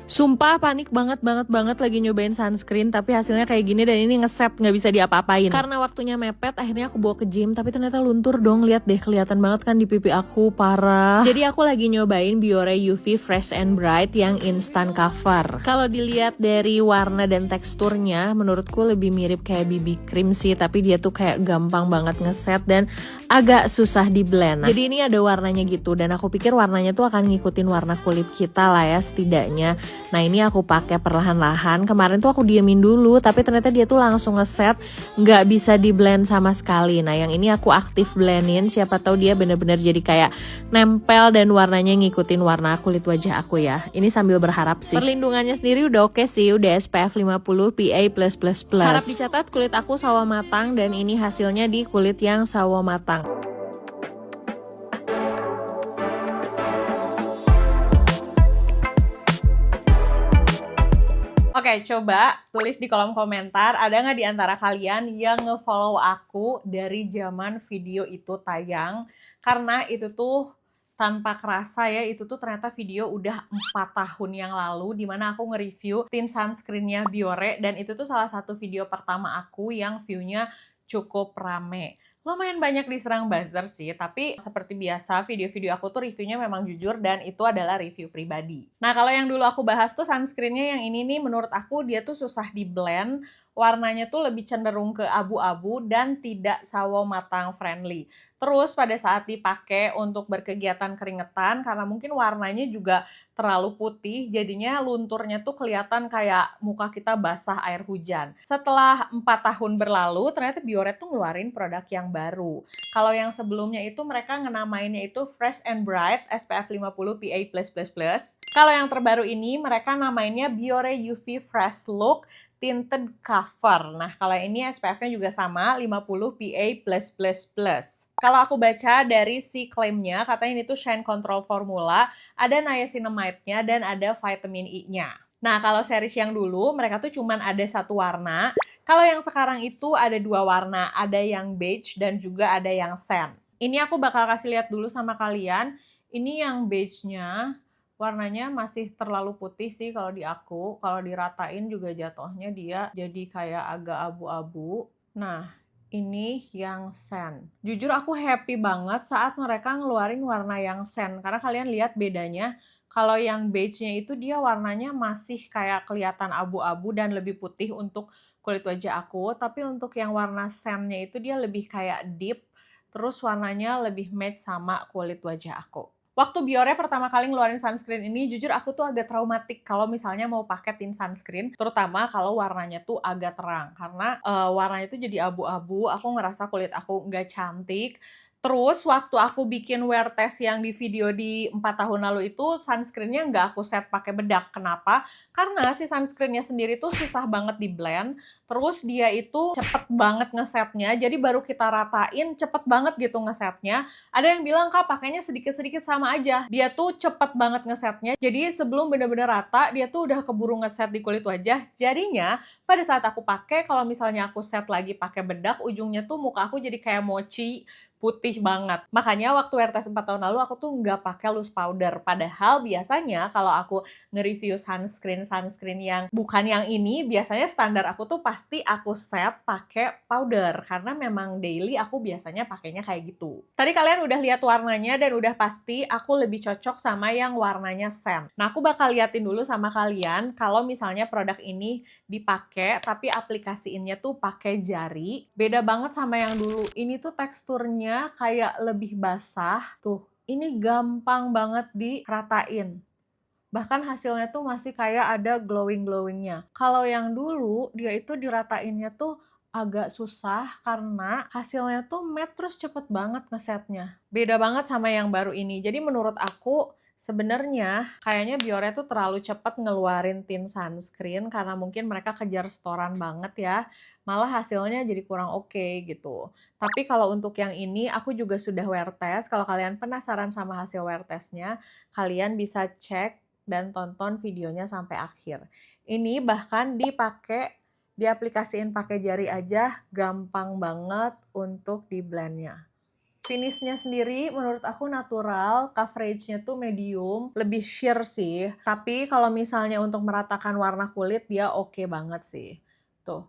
Sumpah panik banget lagi nyobain sunscreen tapi hasilnya kayak gini dan ini ngeset nggak bisa diapa-apain. Karena waktunya mepet akhirnya aku bawa ke gym tapi ternyata luntur dong. Lihat deh kelihatan banget kan di pipi aku, parah. Jadi aku lagi nyobain Biore UV Fresh and Bright yang instant cover. Kalau dilihat dari warna dan teksturnya menurutku lebih mirip kayak BB cream sih, tapi dia tuh kayak gampang banget ngeset dan agak susah di blend. Jadi ini ada warnanya gitu dan aku pikir warnanya tuh akan ngikutin warna kulit kita lah ya setidaknya. Nah ini aku pakai perlahan-lahan. Kemarin tuh aku diemin dulu tapi ternyata dia tuh langsung ngeset, nggak bisa di blend sama sekali. Nah yang ini aku aktif blendin, siapa tahu dia bener-bener jadi kayak nempel dan warnanya ngikutin warna kulit wajah aku ya. Ini sambil berharap sih. Perlindungannya sendiri udah oke sih, udah SPF 50 PA+++. Harap dicatat kulit aku sawo matang dan ini hasilnya di kulit yang sawo matang. Oke, coba tulis di kolom komentar, ada nggak di antara kalian yang nge-follow aku dari zaman video itu tayang? Karena itu tuh tanpa kerasa ya, itu tuh ternyata video udah 4 tahun yang lalu dimana aku nge-review tint sunscreennya Biore, dan itu tuh salah satu video pertama aku yang view-nya cukup rame. Lumayan banyak diserang buzzer sih, tapi seperti biasa video-video aku tuh reviewnya memang jujur dan itu adalah review pribadi. Nah kalau yang dulu aku bahas tuh sunscreennya yang ini nih, menurut aku dia tuh susah di blend, warnanya tuh lebih cenderung ke abu-abu dan tidak sawo matang friendly. Terus pada saat dipakai untuk berkegiatan keringetan, karena mungkin warnanya juga terlalu putih, jadinya lunturnya tuh kelihatan kayak muka kita basah air hujan. Setelah 4 tahun berlalu, ternyata Biore tuh ngeluarin produk yang baru. Kalau yang sebelumnya itu mereka ngenamainnya itu Fresh and Bright SPF 50 PA+++. Kalau yang terbaru ini mereka namainnya Biore UV Fresh Look Tinted Cover. Nah, kalau ini SPF-nya juga sama, 50 PA+++. Kalau aku baca dari si klaimnya, katanya ini tuh Shine Control Formula, ada niacinamide-nya dan ada vitamin E-nya. Nah, kalau series yang dulu, mereka tuh cuman ada satu warna. Kalau yang sekarang itu ada dua warna, ada yang beige dan juga ada yang sand. Ini aku bakal kasih lihat dulu sama kalian. Ini yang beige-nya, warnanya masih terlalu putih sih kalau di aku. Kalau diratain juga jatuhnya dia jadi kayak agak abu-abu. Nah, ini yang sand. Jujur aku happy banget saat mereka ngeluarin warna yang sand. Karena kalian lihat bedanya. Kalau yang beige-nya itu dia warnanya masih kayak kelihatan abu-abu dan lebih putih untuk kulit wajah aku. Tapi untuk yang warna sand-nya itu dia lebih kayak deep. Terus warnanya lebih match sama kulit wajah aku. Waktu Biore pertama kali ngeluarin sunscreen ini, jujur aku tuh agak traumatik kalau misalnya mau pakai tint sunscreen, terutama kalau warnanya tuh agak terang. Karena warnanya tuh jadi abu-abu, aku ngerasa kulit aku nggak cantik. Terus waktu aku bikin wear test yang di video di 4 tahun lalu itu, sunscreennya nggak aku set pakai bedak. Kenapa? Karena si sunscreennya sendiri tuh susah banget di blend. Terus dia itu cepet banget ngesetnya, jadi baru kita ratain cepet banget gitu ngesetnya. Ada yang bilang, Kak, pakainya sedikit-sedikit sama aja. Dia tuh cepet banget ngesetnya, jadi sebelum bener-bener rata, dia tuh udah keburu ngeset di kulit wajah. Jadinya, pada saat aku pakai, kalau misalnya aku set lagi pakai bedak, ujungnya tuh muka aku jadi kayak mochi, putih banget. Makanya waktu wear test 4 tahun lalu aku tuh nggak pakai loose powder. Padahal biasanya kalau aku nge-review sunscreen yang bukan yang ini, biasanya standar aku tuh pasti aku set pakai powder karena memang daily aku biasanya pakainya kayak gitu. Tadi kalian udah lihat warnanya dan udah pasti aku lebih cocok sama yang warnanya sand. Nah, aku bakal liatin dulu sama kalian kalau misalnya produk ini dipakai tapi aplikasiinnya tuh pakai jari. Beda banget sama yang dulu. Ini tuh teksturnya kayak lebih basah. Tuh, ini gampang banget diratain. Bahkan hasilnya tuh masih kayak ada glowing-glowingnya. Kalau yang dulu, dia itu diratainnya tuh agak susah karena hasilnya tuh matte terus cepet banget ngesetnya. Beda banget sama yang baru ini. Jadi menurut aku, sebenarnya kayaknya Biore tuh terlalu cepet ngeluarin tint sunscreen karena mungkin mereka kejar setoran banget ya. Malah hasilnya jadi kurang oke gitu. Tapi kalau untuk yang ini, aku juga sudah wear test. Kalau kalian penasaran sama hasil wear testnya, kalian bisa cek dan tonton videonya sampai akhir. Ini bahkan diaplikasiin pakai jari aja gampang banget untuk di blendnya. Finishnya sendiri menurut aku natural, coveragenya tuh medium, lebih sheer sih. Tapi kalau misalnya untuk meratakan warna kulit dia oke banget sih. Tuh,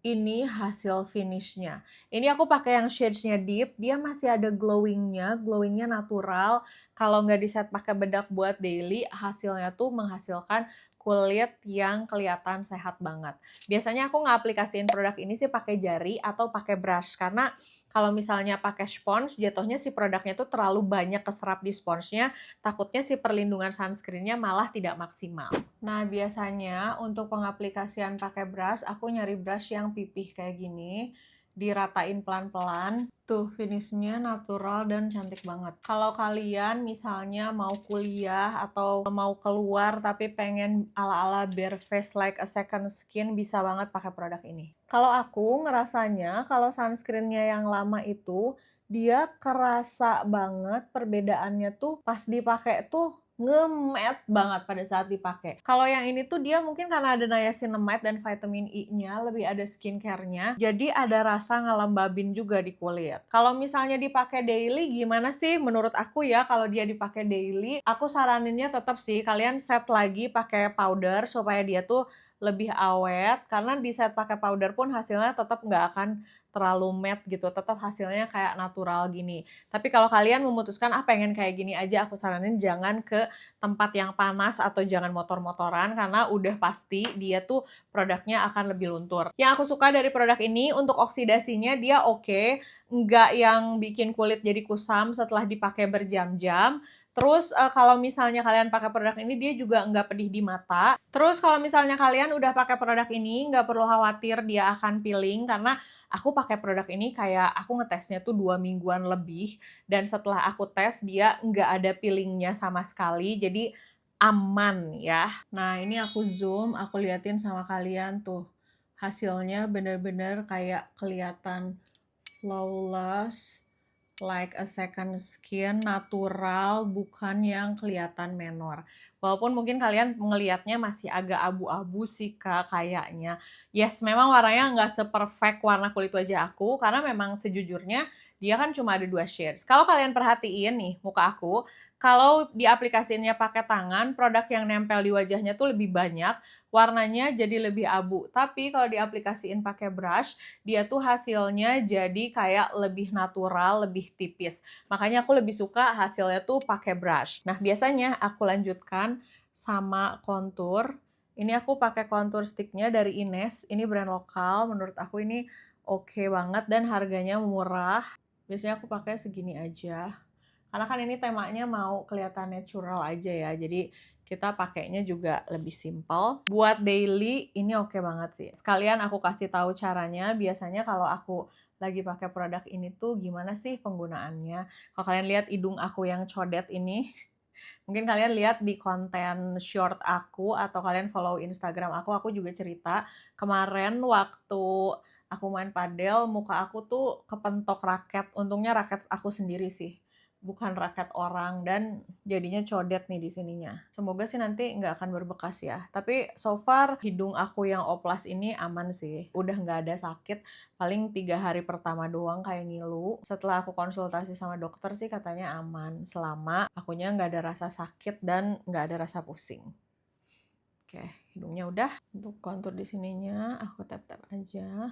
ini hasil finishnya. Ini aku pakai yang shadesnya deep, dia masih ada glowingnya natural. Kalau nggak di set pakai bedak buat daily, hasilnya tuh menghasilkan kulit yang kelihatan sehat banget. Biasanya aku nggak aplikasiin produk ini sih pakai jari atau pakai brush, karena kalau misalnya pakai spons, jatuhnya si produknya tuh terlalu banyak keserap di sponsnya, takutnya si perlindungan sunscreennya malah tidak maksimal. Nah, biasanya untuk pengaplikasian pakai brush, aku nyari brush yang pipih kayak gini, diratain pelan-pelan. Tuh, finishnya natural dan cantik banget. Kalau kalian misalnya mau kuliah atau mau keluar tapi pengen ala-ala bare face like a second skin, bisa banget pakai produk ini. Kalau aku ngerasanya, kalau sunscreennya yang lama itu, dia kerasa banget perbedaannya tuh pas dipakai tuh nge-matte banget pada saat dipakai. Kalau yang ini tuh dia mungkin karena ada niacinamide dan vitamin E-nya, lebih ada skincare-nya, jadi ada rasa ngelembabin juga di kulit. Kalau misalnya dipakai daily gimana sih? Menurut aku ya, kalau dia dipakai daily, aku saraninnya tetap sih kalian set lagi pakai powder supaya dia tuh lebih awet, karena di set pakai powder pun hasilnya tetap nggak akan terlalu matte gitu, tetap hasilnya kayak natural gini. Tapi kalau kalian memutuskan pengen kayak gini aja, aku saranin jangan ke tempat yang panas atau jangan motor-motoran, karena udah pasti dia tuh produknya akan lebih luntur. Yang aku suka dari produk ini, untuk oksidasinya dia oke, nggak yang bikin kulit jadi kusam setelah dipakai berjam-jam. Terus kalau misalnya kalian pakai produk ini, dia juga nggak pedih di mata. Terus kalau misalnya kalian udah pakai produk ini, nggak perlu khawatir dia akan peeling, karena aku pakai produk ini kayak aku ngetesnya tuh 2 mingguan lebih, dan setelah aku tes dia nggak ada peelingnya sama sekali, jadi aman ya. Nah, ini aku zoom, aku liatin sama kalian tuh. Hasilnya bener-bener kayak kelihatan flawless, like a second skin, natural, bukan yang kelihatan menor. Walaupun mungkin kalian ngelihatnya masih agak abu-abu sih Kak kayaknya. Yes, memang warnanya nggak seperfect warna kulit wajah aku, karena memang sejujurnya dia kan cuma ada 2 shades. Kalau kalian perhatiin nih muka aku, kalau diaplikasiinnya pakai tangan, produk yang nempel di wajahnya tuh lebih banyak, warnanya jadi lebih abu. Tapi kalau diaplikasiin pakai brush, dia tuh hasilnya jadi kayak lebih natural, lebih tipis. Makanya aku lebih suka hasilnya tuh pakai brush. Nah, biasanya aku lanjutkan sama contour. Ini aku pakai contour sticknya dari Ines. Ini brand lokal, menurut aku ini oke banget dan harganya murah. Biasanya aku pakai segini aja. Karena kan ini temanya mau kelihatan natural aja ya, jadi kita pakainya juga lebih simple. Buat daily ini oke banget sih. Sekalian aku kasih tahu caranya. Biasanya kalau aku lagi pakai produk ini tuh gimana sih penggunaannya. Kalau kalian lihat hidung aku yang codet ini, mungkin kalian lihat di konten short aku atau kalian follow Instagram aku juga cerita kemarin waktu aku main padel, muka aku tuh kepentok raket. Untungnya raket aku sendiri sih, bukan raket orang, dan jadinya codet nih di sininya. Semoga sih nanti nggak akan berbekas ya. Tapi so far hidung aku yang oplas ini aman sih. Udah nggak ada sakit. Paling 3 hari pertama doang kayak ngilu. Setelah aku konsultasi sama dokter sih katanya aman. Selama akunya nggak ada rasa sakit dan nggak ada rasa pusing. Oke, hidungnya udah. Untuk kontur di sininya aku tap-tap aja.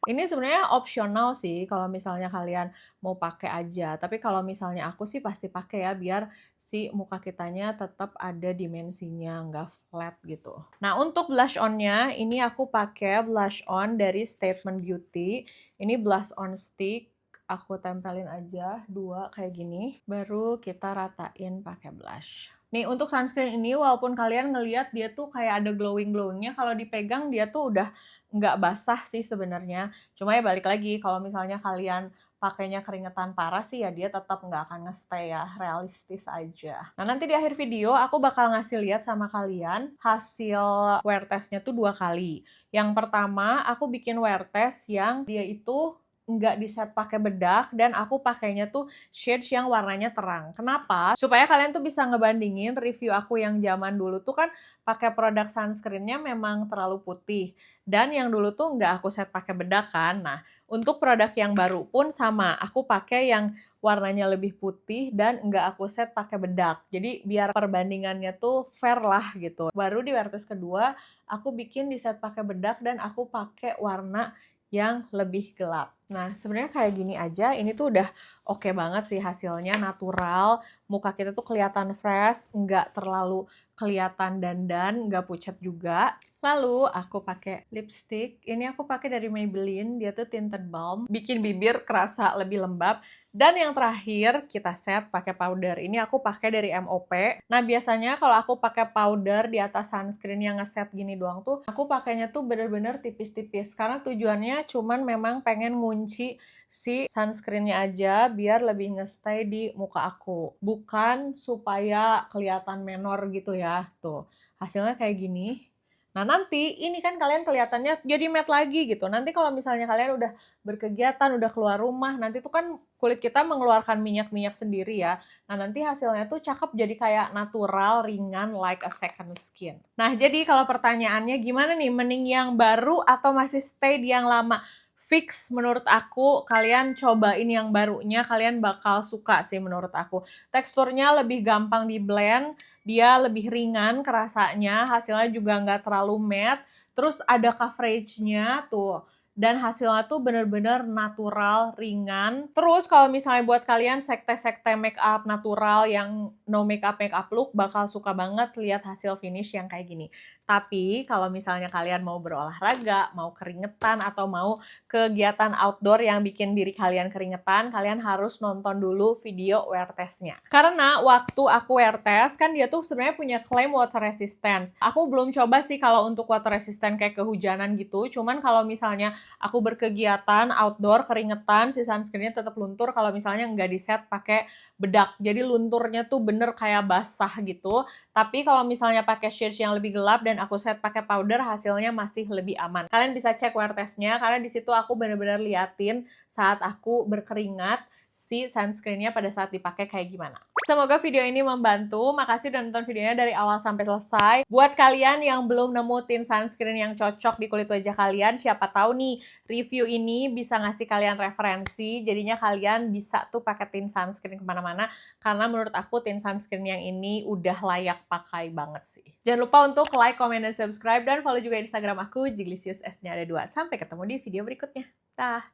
Ini sebenarnya opsional sih kalau misalnya kalian mau pakai aja. Tapi kalau misalnya aku sih pasti pakai ya, biar si muka kitanya tetap ada dimensinya, nggak flat gitu. Nah, untuk blush on-nya, ini aku pakai blush on dari Statement Beauty. Ini blush on stick. Aku tempelin aja 2 kayak gini. Baru kita ratain pakai blush. Nih, untuk sunscreen ini walaupun kalian ngelihat dia tuh kayak ada glowing-glowingnya, kalau dipegang dia tuh udah nggak basah sih sebenarnya. Cuma ya balik lagi, kalau misalnya kalian pakainya keringetan parah sih ya dia tetap nggak akan nge-stay ya, realistis aja. Nah, nanti di akhir video aku bakal ngasih lihat sama kalian hasil wear testnya tuh 2 kali. Yang pertama aku bikin wear test yang dia itu nggak di set pakai bedak dan aku pakainya tuh shades yang warnanya terang. Kenapa? Supaya kalian tuh bisa ngebandingin review aku yang zaman dulu tuh kan pakai produk sunscreennya memang terlalu putih. Dan yang dulu tuh nggak aku set pakai bedak kan. Nah, untuk produk yang baru pun sama. Aku pakai yang warnanya lebih putih dan nggak aku set pakai bedak. Jadi biar perbandingannya tuh fair lah gitu. Baru di wear test kedua, aku bikin di set pakai bedak dan aku pakai warna yang lebih gelap. Nah, sebenarnya kayak gini aja, ini tuh udah oke banget sih hasilnya, natural. Muka kita tuh kelihatan fresh, nggak terlalu kelihatan dandan, nggak pucat juga. Lalu aku pakai lipstick. Ini aku pakai dari Maybelline, dia tuh tinted balm, bikin bibir kerasa lebih lembab. Dan yang terakhir kita set pakai powder. Ini aku pakai dari MOP. Nah, biasanya kalau aku pakai powder di atas sunscreen yang ngeset gini doang tuh, aku pakainya tuh bener-bener tipis-tipis. Karena tujuannya cuman memang pengen ngunci si sunscreennya aja biar lebih nge-stay di muka aku. Bukan supaya kelihatan menor gitu ya. Tuh, hasilnya kayak gini. Nah, nanti ini kan kalian kelihatannya jadi matte lagi gitu. Nanti kalau misalnya kalian udah berkegiatan, udah keluar rumah, nanti tuh kan kulit kita mengeluarkan minyak-minyak sendiri ya. Nah, nanti hasilnya tuh cakep jadi kayak natural, ringan, like a second skin. Nah, jadi kalau pertanyaannya gimana nih, mending yang baru atau masih stay di yang lama? Fix menurut aku, kalian cobain yang barunya, kalian bakal suka sih menurut aku. Teksturnya lebih gampang di blend, dia lebih ringan kerasanya, hasilnya juga nggak terlalu matte, terus ada coveragenya tuh. Dan hasilnya tuh bener-bener natural, ringan. Terus kalau misalnya buat kalian sekte-sekte makeup natural yang no makeup look, bakal suka banget lihat hasil finish yang kayak gini. Tapi kalau misalnya kalian mau berolahraga, mau keringetan, atau mau kegiatan outdoor yang bikin diri kalian keringetan, kalian harus nonton dulu video wear testnya. Karena waktu aku wear test, kan dia tuh sebenarnya punya klaim water resistance. Aku belum coba sih kalau untuk water resistant kayak kehujanan gitu, cuman kalau misalnya aku berkegiatan outdoor keringetan, si sunscreennya tetap luntur kalau misalnya nggak di set pakai bedak. Jadi lunturnya tuh bener kayak basah gitu. Tapi kalau misalnya pakai shades yang lebih gelap dan aku set pakai powder, hasilnya masih lebih aman. Kalian bisa cek wear testnya karena di situ aku bener-bener liatin saat aku berkeringat si sunscreennya pada saat dipakai kayak gimana. Semoga video ini membantu. Makasih udah nonton videonya dari awal sampai selesai. Buat kalian yang belum nemu tint sunscreen yang cocok di kulit wajah kalian, siapa tahu nih review ini bisa ngasih kalian referensi. Jadinya kalian bisa tuh pakai tint sunscreen kemana-mana. Karena menurut aku tint sunscreen yang ini udah layak pakai banget sih. Jangan lupa untuk like, comment, dan subscribe. Dan follow juga Instagram aku, Jiglisius, S-nya ada 2. Sampai ketemu di video berikutnya. Dah.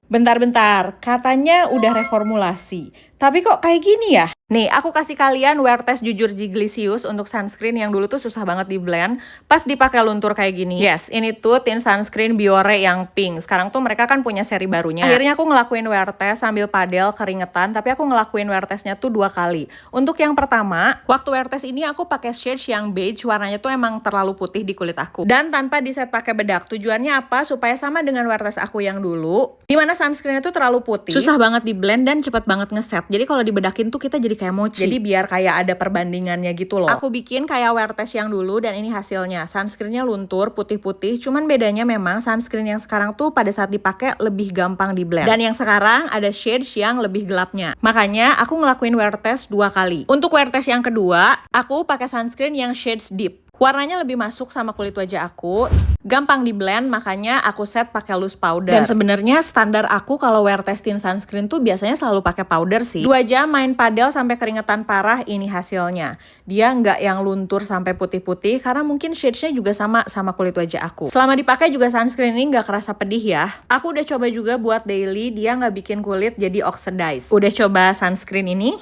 Bentar-bentar, katanya udah reformulasi. Tapi kok kayak gini ya? Nih, aku kasih kalian wear test jujur Jiglisius untuk sunscreen yang dulu tuh susah banget di blend. Pas dipakai luntur kayak gini. Yes, ini tuh tint sunscreen Biore yang pink. Sekarang tuh mereka kan punya seri barunya. Akhirnya aku ngelakuin wear test sambil padel keringetan. Tapi aku ngelakuin wear testnya tuh 2 kali. Untuk yang pertama, waktu wear test ini aku pakai shades yang beige. Warnanya tuh emang terlalu putih di kulit aku. Dan tanpa di set pakai bedak. Tujuannya apa? Supaya sama dengan wear test aku yang dulu. Dimana sunscreennya tuh terlalu putih. Susah banget di blend dan cepet banget ngeset. Jadi kalau dibedakin tuh kita jadi kayak mochi. Jadi biar kayak ada perbandingannya gitu loh. Aku bikin kayak wear test yang dulu dan ini hasilnya. Sunscreennya luntur, putih-putih. Cuman bedanya memang sunscreen yang sekarang tuh pada saat dipakai lebih gampang di blend. Dan yang sekarang ada shades yang lebih gelapnya. Makanya aku ngelakuin wear test 2 kali. Untuk wear test yang kedua, aku pakai sunscreen yang shades deep. Warnanya lebih masuk sama kulit wajah aku, gampang di blend, makanya aku set pakai loose powder. Dan sebenarnya standar aku kalau wear test tint sunscreen tuh biasanya selalu pakai powder sih. 2 jam main padel sampai keringetan parah, ini hasilnya. Dia nggak yang luntur sampai putih-putih karena mungkin shades-nya juga sama kulit wajah aku. Selama dipakai juga sunscreen ini nggak kerasa pedih ya. Aku udah coba juga buat daily, dia nggak bikin kulit jadi oxidize. Udah coba sunscreen ini?